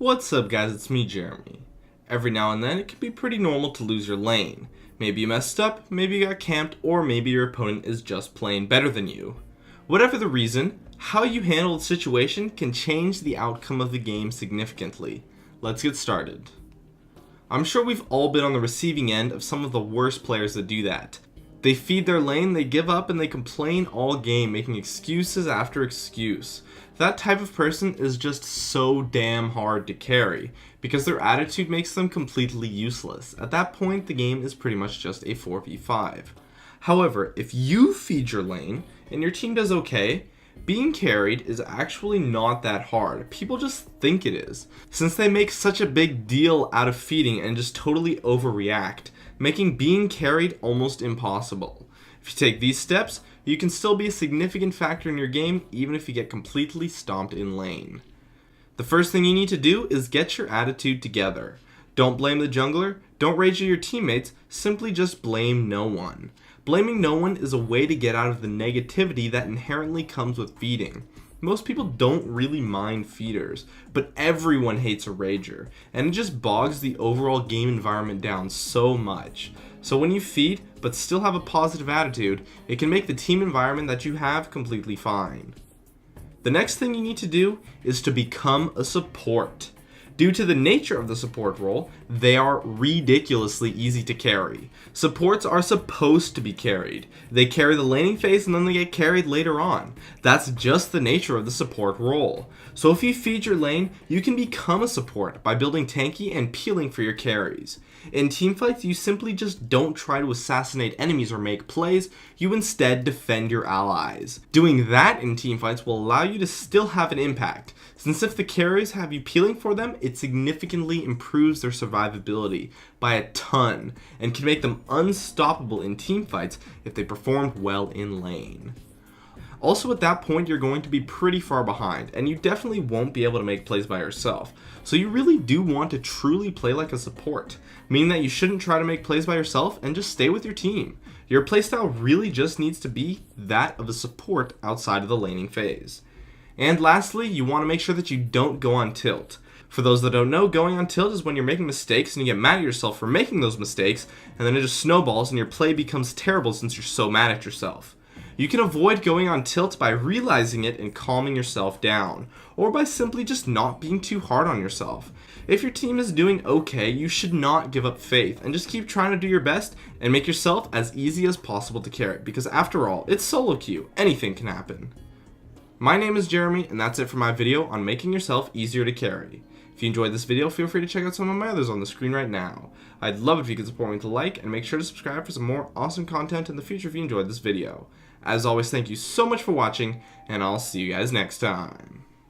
What's up guys, it's me Jeremy. Every now and then it can be pretty normal to lose your lane. Maybe you messed up, maybe you got camped, or maybe your opponent is just playing better than you. Whatever the reason, how you handle the situation can change the outcome of the game significantly. Let's get started. I'm sure we've all been on the receiving end of some of the worst players that do that. They feed their lane, they give up, and they complain all game, making excuses after excuse. That type of person is just so damn hard to carry, because their attitude makes them completely useless. At that point, the game is pretty much just a 4v5. However, if you feed your lane, and your team does okay, being carried is actually not that hard. People just think it is, since they make such a big deal out of feeding and just totally overreact, making being carried almost impossible. If you take these steps, you can still be a significant factor in your game even if you get completely stomped in lane. The first thing you need to do is get your attitude together. Don't blame the jungler, don't rage at your teammates, simply just blame no one. Blaming no one is a way to get out of the negativity that inherently comes with feeding. Most people don't really mind feeders, but everyone hates a rager, and it just bogs the overall game environment down so much. So when you feed, but still have a positive attitude, it can make the team environment that you have completely fine. The next thing you need to do is to become a support. Due to the nature of the support role, they are ridiculously easy to carry. Supports are supposed to be carried. They carry the laning phase and then they get carried later on. That's just the nature of the support role. So if you feed your lane, you can become a support by building tanky and peeling for your carries. In teamfights, you simply just don't try to assassinate enemies or make plays, you instead defend your allies. Doing that in teamfights will allow you to still have an impact, since if the carries have you peeling for them, it significantly improves their survivability by a ton, and can make them unstoppable in teamfights if they performed well in lane. Also at that point you're going to be pretty far behind, and you definitely won't be able to make plays by yourself, so you really do want to truly play like a support, meaning that you shouldn't try to make plays by yourself and just stay with your team. Your playstyle really just needs to be that of a support outside of the laning phase. And lastly, you want to make sure that you don't go on tilt. For those that don't know, going on tilt is when you're making mistakes and you get mad at yourself for making those mistakes, and then it just snowballs and your play becomes terrible since you're so mad at yourself. You can avoid going on tilt by realizing it and calming yourself down, or by simply just not being too hard on yourself. If your team is doing okay, you should not give up faith and just keep trying to do your best and make yourself as easy as possible to carry, because after all, it's solo queue, anything can happen. My name is Jeremy, and that's it for my video on making yourself easier to carry. If you enjoyed this video, feel free to check out some of my others on the screen right now. I'd love if you could support me with a like, and make sure to subscribe for some more awesome content in the future if you enjoyed this video. As always, thank you so much for watching, and I'll see you guys next time.